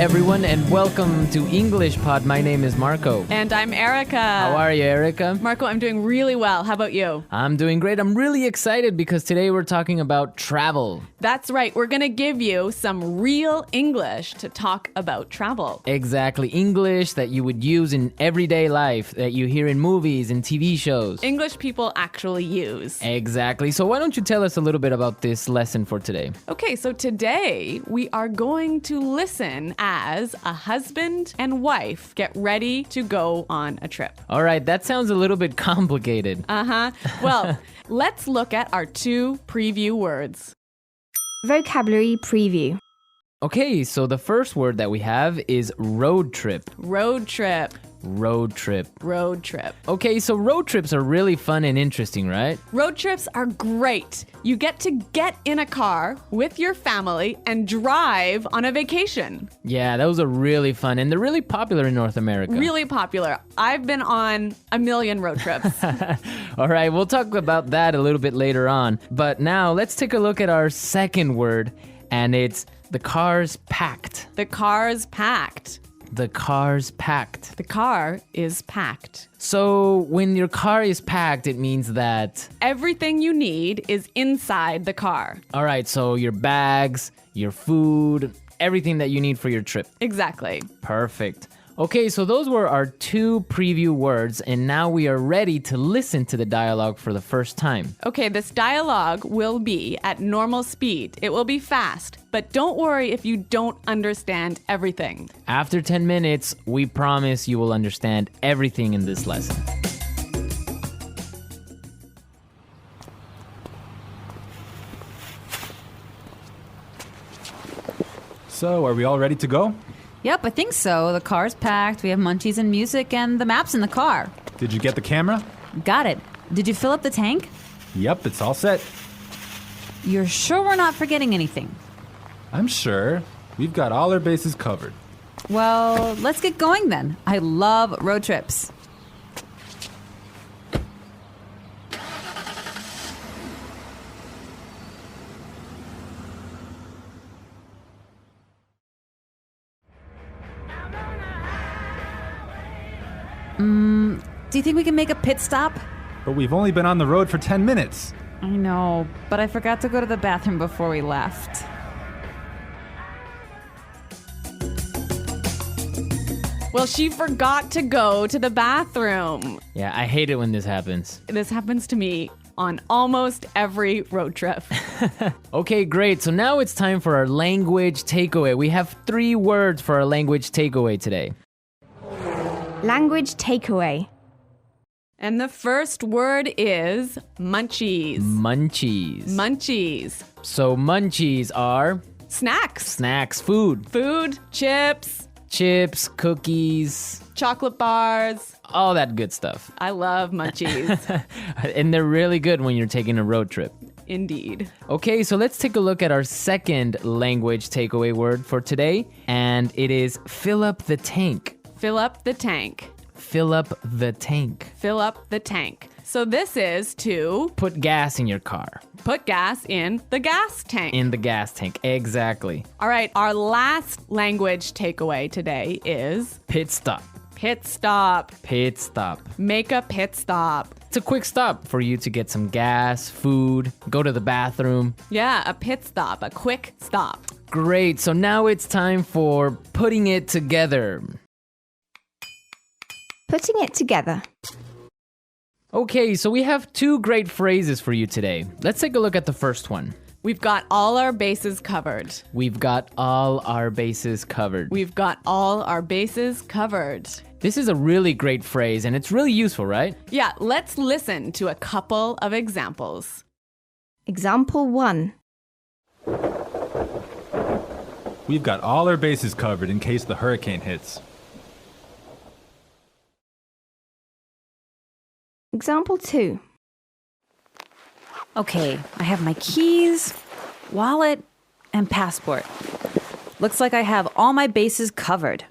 everyone, and welcome to English Pod. My name is Marco. And I'm Erica. How are you, Erica? Marco, I'm doing really well. How about you? I'm doing great. I'm really excited because today we're talking about travel. That's right. We're going to give you some real English to talk about travel. Exactly. English that you would use in everyday life, that you hear in movies and TV shows. English people actually use. Exactly. So why don't you tell us a little bit about this lesson for today? Okay, so today we are going to listen as a husband and wife get ready to go on a trip. All right, that sounds a little bit complicated. Well, let's look at our two preview words. Vocabulary preview. Okay, so the first word that we have is road trip. Road trip. Road trip. Road trip. Okay, so road trips are really fun and interesting, right? Road trips are great. You get to get in a car with your family and drive on a vacation. Yeah, those are really fun, and they're really popular in North America. Really popular. I've been on a million road trips. All right, we'll talk about that a little bit later on. But now let's take a look at our second word, and it's the car's packed. The car's packed. The car's packed. The car is packed. So when your car is packed, it means that... Everything you need is inside the car. All right, so your bags, your food, everything that you need for your trip. Exactly. Perfect. Okay, so those were our two preview words, and now we are ready to listen to the dialogue for the first time. Okay, this dialogue will be at normal speed. It will be fast, but don't worry if you don't understand everything. After 10 minutes, we promise you will understand everything in this lesson. So, are we all ready to go? Yep, I think so. The car's packed, we have munchies and music, and the map's in the car. Did you get the camera? Got it. Did you fill up the tank? Yep, it's all set. You're sure we're not forgetting anything? I'm sure. We've got all our bases covered. Well, let's get going then. I love road trips. Do you think we can make a pit stop? But we've only been on the road for 10 minutes. I know, but I forgot to go to the bathroom before we left. Well, she forgot to go to the bathroom. Yeah, I hate it when this happens. This happens to me on almost every road trip. Okay, great. So now it's time for our language takeaway. We have 3 words for our language takeaway today. Language takeaway. And the first word is munchies. Munchies. Munchies. So munchies are Snacks. snacks, food, Food, chips, chips, cookies, chocolate bars. all that good stuff. I love munchies. And they're really good when you're taking a road trip. Indeed. Okay, so let's take a look at our second language takeaway word for today, and it is fill up the tank. Fill up the tank. Fill up the tank. Fill up the tank. So this is to Put gas in your car. put gas in the gas tank. In the gas tank. Exactly. All right, our last language takeaway today is Pit stop. pit stop. Pit stop. Make a pit stop. It's a quick stop for you to get some gas, food, go to the bathroom. Yeah, a pit stop, a quick stop. Great, so now it's time for putting it together. Putting it together. Okay, so we have 2 great phrases for you today. Let's take a look at the first one. We've got all our bases covered. We've got all our bases covered. We've got all our bases covered. This is a really great phrase, and it's really useful, right? Yeah, let's listen to a couple of examples. Example 1. We've got all our bases covered in case the hurricane hits. Example 2. Okay, I have my keys, wallet, and passport. Looks like I have all my bases covered.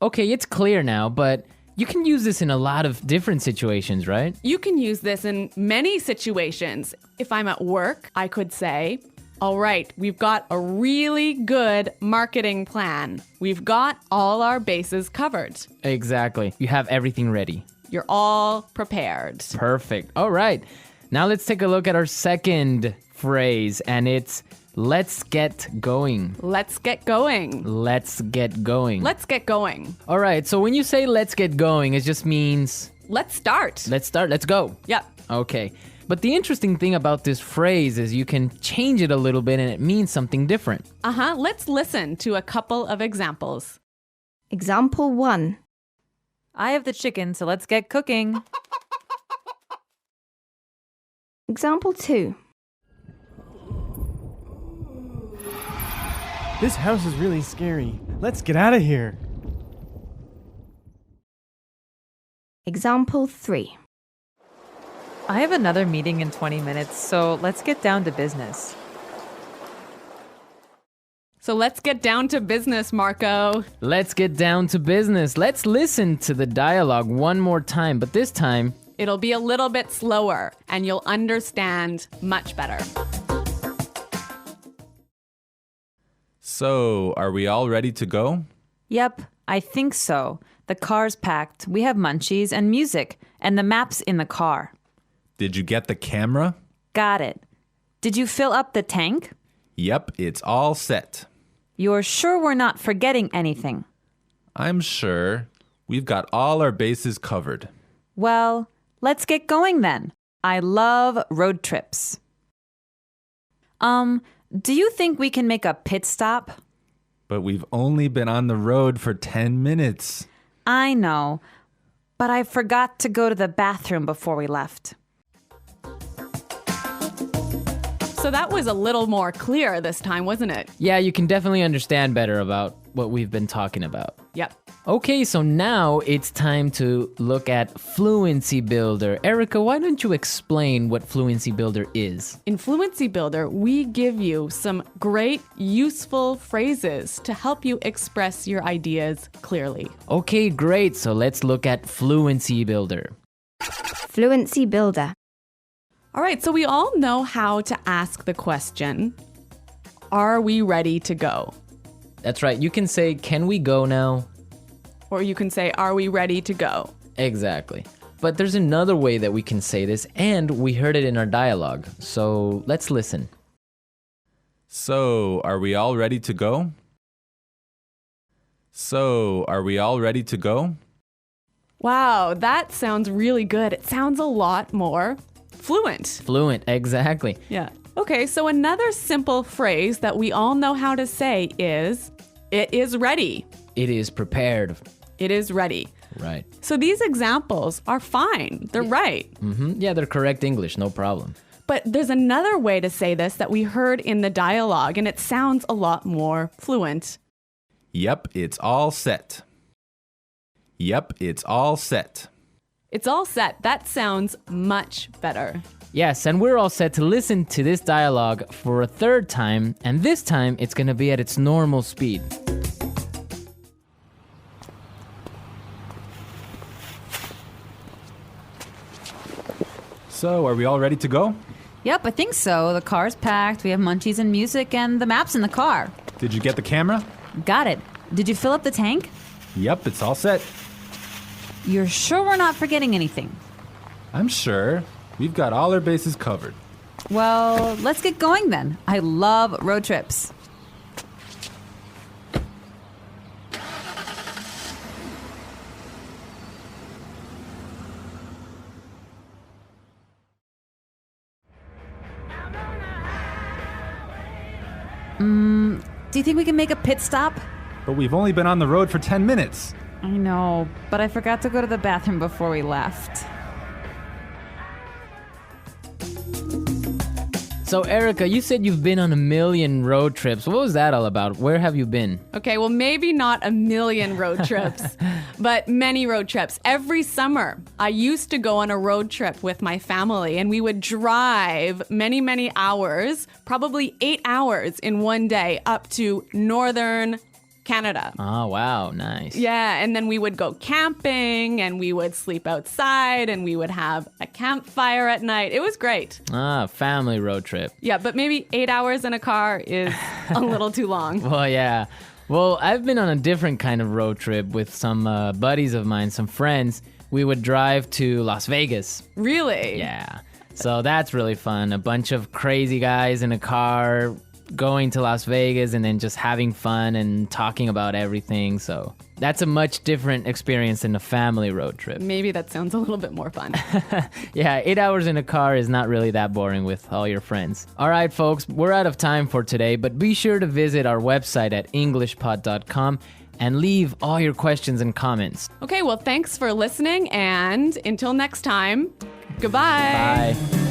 Okay, it's clear now, but you can use this in a lot of different situations, right? You can use this in many situations. If I'm at work, I could say, All right, we've got a really good marketing plan. We've got all our bases covered. Exactly. You have everything ready. You're all prepared. Perfect. All right. Now let's take a look at our second phrase, and it's let's get going. Let's get going. Let's get going. Let's get going. All right. So when you say let's get going, it just means Let's start. let's start. Let's go. Yep. Okay. But the interesting thing about this phrase is you can change it a little bit and it means something different. Let's listen to a couple of examples. Example 1. I have the chicken, so let's get cooking. Example 2. This house is really scary. Let's get out of here. Example 3. I have another meeting in 20 minutes, so let's get down to business. So let's get down to business, Marco. Let's get down to business. Let's listen to the dialogue one more time, but this time, It'll be a little bit slower and you'll understand much better. So, are we all ready to go? Yep, I think so. The car's packed. We have munchies and music, and the map's in the car. Did you get the camera? Got it. Did you fill up the tank? Yep, it's all set. You're sure we're not forgetting anything? I'm sure. We've got all our bases covered. Well, let's get going then. I love road trips. Do you think we can make a pit stop? But we've only been on the road for 10 minutes. I know, but I forgot to go to the bathroom before we left. So that was a little more clear this time, wasn't it? yeah, you can definitely understand better about what we've been talking about. Yep. Okay, so now it's time to look at Fluency Builder. Erica, why don't you explain what Fluency Builder is? In Fluency Builder, we give you some great, useful phrases to help you express your ideas clearly. Okay, great. So let's look at Fluency Builder. Fluency Builder. All right, so we all know how to ask the question, are we ready to go? That's right. You can say, can we go now? Or you can say, are we ready to go? Exactly. But there's another way that we can say this, and we heard it in our dialogue. So let's listen. So, are we all ready to go? So, are we all ready to go? Wow, that sounds really good. It sounds a lot more fluent. Fluent, exactly. Yeah. Okay, so another simple phrase that we all know how to say is, it is ready. It is prepared. It is ready. Right. So these examples are fine. They're right. Yeah, they're correct English, no problem. But there's another way to say this that we heard in the dialogue, and it sounds a lot more fluent. Yep, it's all set. Yep, it's all set. It's all set. That sounds much better. Yes, and we're all set to listen to this dialogue for a third time, and this time it's going to be at its normal speed. So, are we all ready to go? Yep, I think so. The car's packed. We have munchies and music, and the map's in the car. Did you get the camera? Got it. Did you fill up the tank? Yep, it's all set. You're sure we're not forgetting anything? I'm sure. We've got all our bases covered. Well, let's get going then. I love road trips. Do you think we can make a pit stop? But we've only been on the road for 10 minutes. I know, but I forgot to go to the bathroom before we left. So, Erica, you said you've been on a million road trips. What was that all about? Where have you been? Okay, well, maybe not a million road trips, but many road trips. Every summer, I used to go on a road trip with my family, and we would drive many, many hours, probably 8 hours in one day, up to northern Canada. Oh, wow. Nice. Yeah, and then we would go camping and we would sleep outside and we would have a campfire at night. It was great. Family road trip. Yeah, but maybe 8 hours in a car is a little too long. Well, yeah. Well, I've been on a different kind of road trip with some buddies of mine, some friends. We would drive to Las Vegas. Really? Yeah. So that's really fun. A bunch of crazy guys in a car going to Las Vegas and then just having fun and talking about everything. So that's a much different experience than a family road trip. Maybe that sounds a little bit more fun. Yeah, 8 hours in a car is not really that boring with all your friends. All right, folks, we're out of time for today, but be sure to visit our website at englishpod.com and leave all your questions and comments. Okay, well, thanks for listening, and until next time, goodbye. Bye.